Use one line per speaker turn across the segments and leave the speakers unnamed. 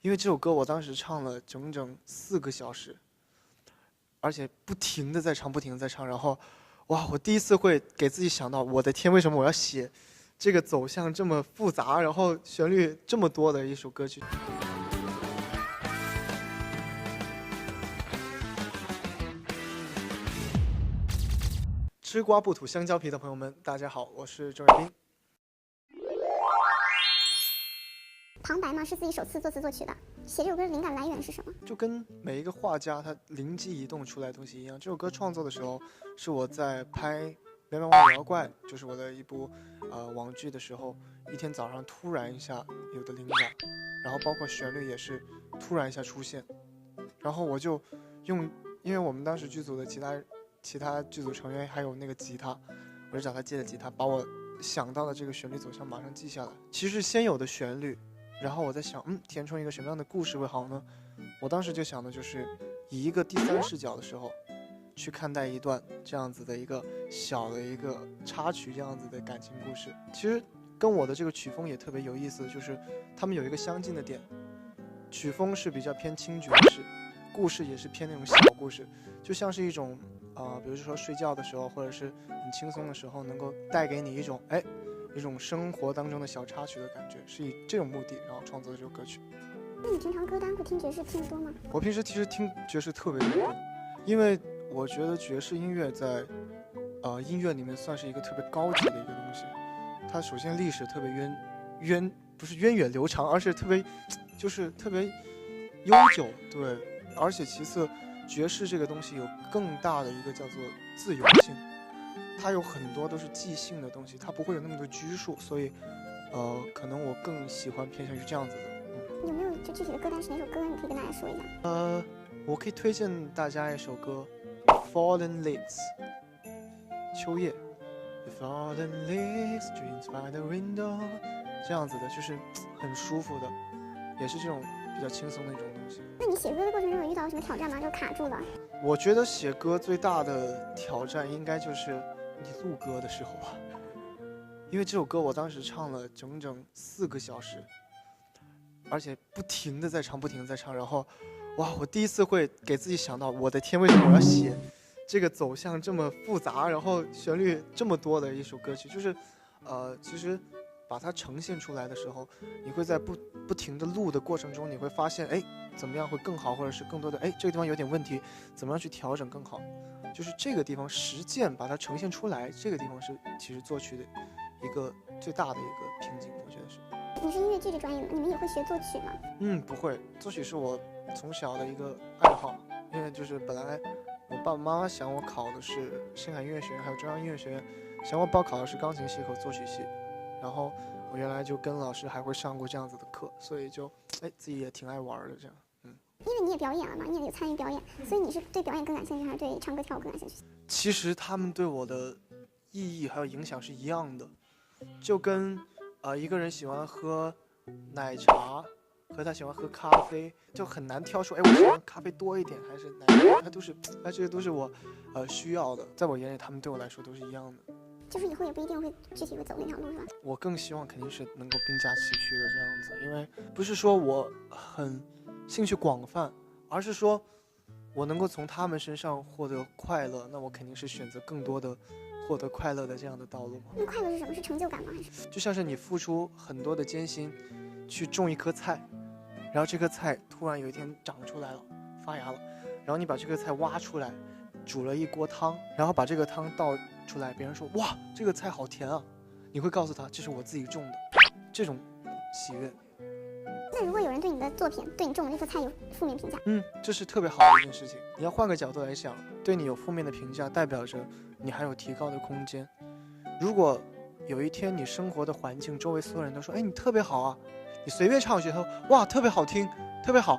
因为这首歌我当时唱了整整4个小时，而且不停的在唱，不停的在唱。然后，哇，我第一次会给自己想到，我的天，为什么我要写这个走向这么复杂，然后旋律这么多的一首歌曲？吃瓜不吐香蕉皮的朋友们，大家好，我是周远斌。
旁白嘛是自己首次作词作曲的，写这首歌的灵感来源是什么？
就跟每一个画家他灵机一动出来的东西一样，这首歌创作的时候是我在拍《苗苗王妖怪》，就是我的一部网剧的时候，一天早上突然一下有的灵感，然后包括旋律也是突然一下出现，然后我就用，因为我们当时剧组的其他剧组成员还有那个吉他，我就找他借的吉他，把我想到的这个旋律走向马上记下来。其实先有的旋律，然后我在想，填充一个什么样的故事会好呢？我当时就想的就是以一个第三视角的时候去看待一段这样子的一个小的一个插曲这样子的感情故事。其实跟我的这个曲风也特别有意思，就是他们有一个相近的点，曲风是比较偏轻爵士，故事也是偏那种小故事，就像是一种比如说睡觉的时候或者是很轻松的时候，能够带给你一种生活当中的小插曲的感觉，是以这种目的然后创作的这首歌曲。
那你平常歌单会听爵士听得多吗？
我平时其实听爵士特别多，因为我觉得爵士音乐在音乐里面算是一个特别高级的一个东西。它首先历史特别不是源远流长，而是特别悠久，对。而且其次，爵士这个东西有更大的一个叫做自由性，它有很多都是即兴的东西，它不会有那么多拘束，所以可能我更喜欢偏向于这样子的。
有没有就具体的歌单是哪首歌？你可以跟大家说一下。
我可以推荐大家一首歌，Fallen Leaves， 秋叶。The fallen leaves streams by the window， 这样子的，就是很舒服的，也是这种比较轻松的一种东西。
那你写歌的过程中有遇到什么挑战吗？就卡住了？
我觉得写歌最大的挑战应该就是你录歌的时候吧，因为这首歌我当时唱了整整4个小时，而且不停的在唱，不停的在唱。然后，哇，我第一次会给自己想到，我的天，为什么我要写这个走向这么复杂，然后旋律这么多的一首歌曲？就是，其实把它呈现出来的时候，你会在不停的录的过程中，你会发现，哎，怎么样会更好，或者是更多的，哎，这个地方有点问题，怎么样去调整更好？就是这个地方实践把它呈现出来，这个地方是其实作曲的一个最大的一个瓶颈，我觉得是。
你是音乐剧这专业的，你们也会学作曲吗？
不会，作曲是我从小的一个爱好，因为就是本来我爸爸妈妈想我考的是星海音乐学院，还有中央音乐学院，想我报考的是钢琴系和作曲系，然后我原来就跟老师还会上过这样子的课，所以就自己也挺爱玩的这样。
因为你也表演了嘛，你也有参与表演，所以你是对表演更感兴趣，还是对唱歌跳舞更感兴趣？
其实他们对我的意义还有影响是一样的，就跟一个人喜欢喝奶茶和他喜欢喝咖啡，就很难挑出，我喜欢咖啡多一点还是奶茶，这些都是我需要的，在我眼里他们对我来说都是一样的。
就是以后也不一定会具体会走那条路，是吧？
我更希望肯定是能够并驾齐驱的这样子，因为不是说我很兴趣广泛，而是说我能够从他们身上获得快乐，那我肯定是选择更多的获得快乐的这样的道路。
那快乐是什么？是成就感吗？还是
就像是你付出很多的艰辛去种一棵菜，然后这棵菜突然有一天长出来了，发芽了，然后你把这棵菜挖出来，煮了一锅汤，然后把这个汤倒出来，别人说哇这个菜好甜啊，你会告诉他这是我自己种的，这种喜悦。
那如果有人对你的作品，对你种的那棵菜有负面评价，
这是特别好的一件事情。你要换个角度来想，对你有负面的评价，代表着你还有提高的空间。如果有一天你生活的环境周围所有人都说，你特别好啊，你随便唱一句后，哇特别好听，特别好，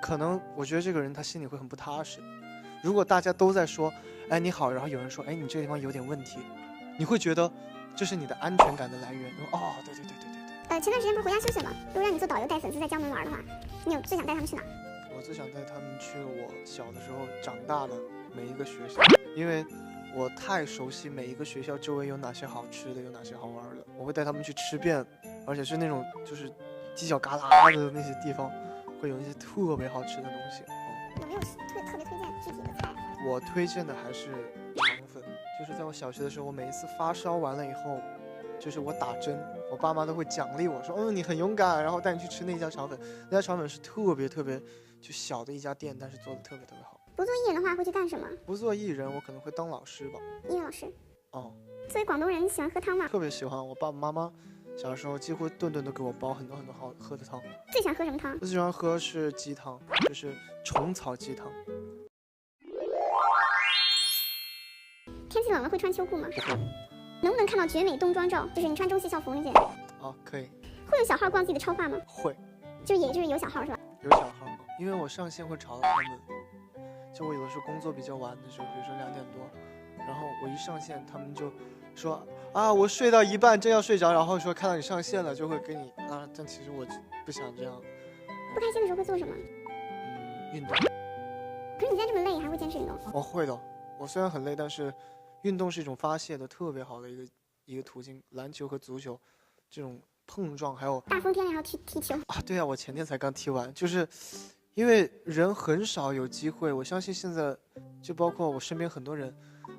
可能我觉得这个人他心里会很不踏实。如果大家都在说，你好，然后有人说，你这个地方有点问题，你会觉得这是你的安全感的来源。对。
前段时间不是回家休息吗？如果让你做导游带粉丝在江门玩的话，你最想带他们去哪？
我最想带他们去我小的时候长大的每一个学校，因为我太熟悉每一个学校周围有哪些好吃的，有哪些好玩的，我会带他们去吃遍，而且是那种就是犄角旮旯的那些地方，会有一些特别好吃的东西。
有没有特别推荐具体的菜？
我推荐的还是肠粉，就是在我小学的时候，我每一次发烧完了以后，就是我打针，我爸妈都会奖励我说，你很勇敢，然后带你去吃那家肠粉。那家肠粉是特别就小的一家店，但是做的特别好。
不做艺人的话会去干什么？
不做艺人，我可能会当老师吧。
音乐老师。
哦。
作为广东人，你喜欢喝汤吗？
特别喜欢，我爸爸妈妈小时候几乎顿顿都给我煲很多好喝的汤。
最喜欢喝什么汤？
我最喜欢喝是鸡汤，就是虫草鸡汤。
天气冷了会穿秋裤吗？
不会。
能不能看到绝美冬装照？就是你穿中戏校服那件。
可以。
会用小号逛自己的超话吗？
会。
就是有小号是吧？
有小号，因为我上线会吵到他们。就我有的时候工作比较晚的时候，比如说2点多，然后我一上线，他们就说我睡到一半正要睡着，然后说看到你上线了就会给你但其实我不想这样。
不开心的时候会做什么？
运动。
可是你现在这么累还会坚持运动？
我会的，我虽然很累，但是运动是一种发泄的特别好的一个途径。篮球和足球这种碰撞，还有
大风天还要去踢球
对啊，我前天才刚踢完，就是因为人很少有机会，我相信现在就包括我身边很多人，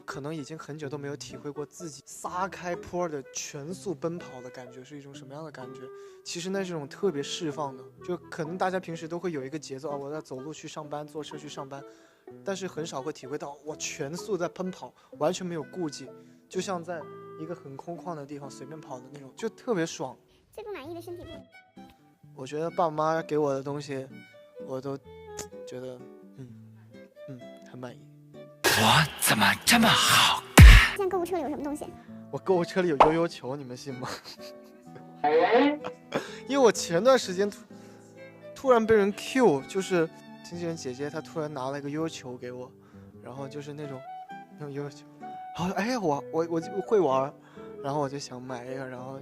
可能已经很久都没有体会过自己撒开坡的全速奔跑的感觉是一种什么样的感觉。其实那是一种特别释放的，就可能大家平时都会有一个节奏我在走路去上班，坐车去上班，但是很少会体会到我全速在奔跑，完全没有顾忌，就像在一个很空旷的地方随便跑的那种，就特别爽。
最不满意的身体部位？
我觉得爸妈给我的东西我都觉得很满意。
我怎么这么好看？
现在购物车里有什么东西？
我购物车里有悠悠球，你们信吗？因为我前段时间突然被人 Q， 就是经纪人姐姐她突然拿了一个悠悠球给我，然后就是那种悠悠球，然后我就会玩，然后我就想买一个，然后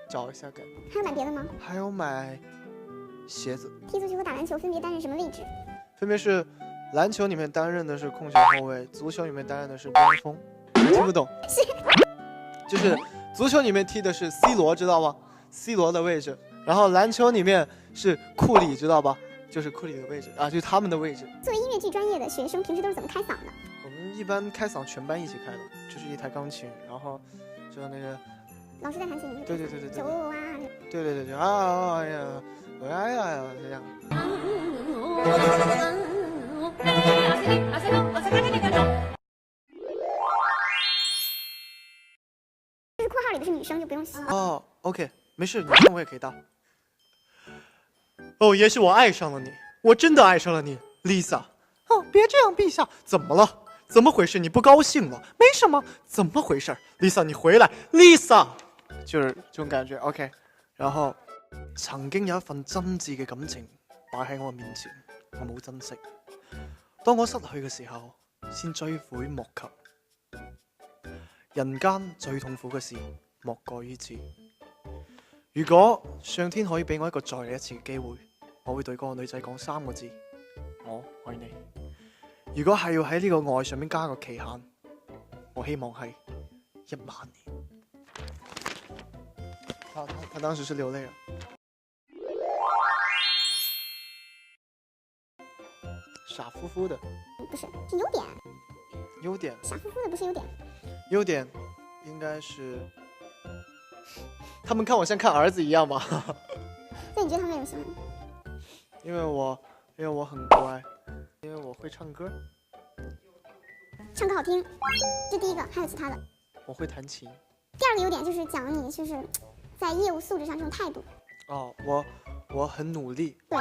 找一下感觉。
还有买别的吗？
还有买鞋子。
踢足球和打篮球分别担任什么位置？
分别是篮球里面担任的是控球后卫，足球里面担任的是边锋。听不懂？就是足球里面踢的是 C 罗，知道吗 ？C 罗的位置。然后篮球里面是库里，知道吧？就是库里的位置就是他们的位置。
作为音乐剧专业的学生，平时都是怎么开嗓的？
我们一般开嗓全班一起开的，就是一台钢琴，然后就那个
老师在弹琴，你
对
走啊，
对这样。
就是括号里的是女生就不用洗。
OK， 没事，女生我也可以当。也许我爱上了你，我真的爱上了你 ，Lisa。别这样，陛下，怎么了？怎么回事？你不高兴了？没什么，怎么回事 ？Lisa， 你回来 ，Lisa， 就是这種感覺 ，OK。然後曾經有一份真摯嘅感情擺喺我面前，我冇珍惜。當我失去嘅時候，先追悔莫及。人間最痛苦嘅事，莫過於此。如果上天可以俾我一個再嚟一次嘅機會，我會對嗰個女仔講3個字：我愛你。如果係要喺呢個愛上面加個期限，我希望係10000年。他當時是流淚了。傻乎乎的，
不是，是优點。
優點，
傻乎乎的不是優點。
優點應該是，他們看我像看兒子一樣吧？
那你覺得他們為什麼喜歡？
因為我很乖，因為我會唱歌。
唱歌好聽，這第一個，還有其他的。
我會彈琴。
第二個優點就是講你就是在業務素質上這種態度。
我很努力。
對。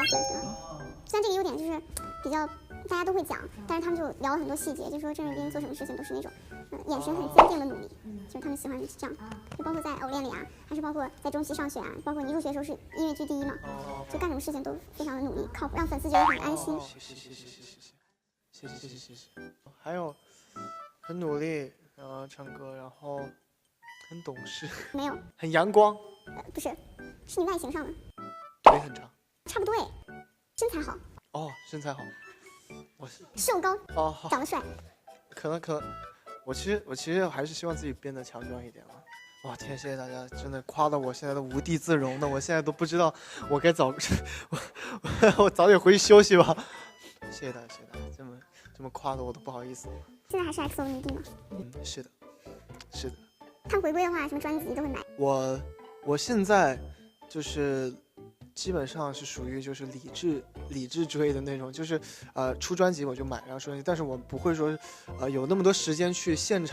雖然這個優點就是比較大家都會講，但是他們就聊了很多細節，就說鄭瑞斌做什麼事情都是那種眼神很堅定的努力，就是他們喜歡這樣。就包括在偶練裡還是包括在中戲上學包括你入學的時候是音樂劇第一嘛，就幹什麼事情都非常的努力，靠譜，讓粉絲覺得很安心。
謝。還有很努力，然後唱歌，然後很懂事。
沒有。
很陽光。
不是，是你外形上的。
腿很長。
差不多哎，身材好。
身材好。我
瘦高。長得帥。
可能，我其實還是希望自己變得強壯一點啊。哇天，谢谢大家，真的夸得我现在都无地自容的，我现在都不知道我该我早点回去休息吧。谢谢大家，谢谢大家，这么夸的我都不好意思。
现在还是 XO 迷弟吗？
是的，是的。
看回归的话，什么专辑都会买。
我现在就是基本上是属于就是理智追的那种，就是出专辑我就买，然后说，但是我不会说有那么多时间去现场。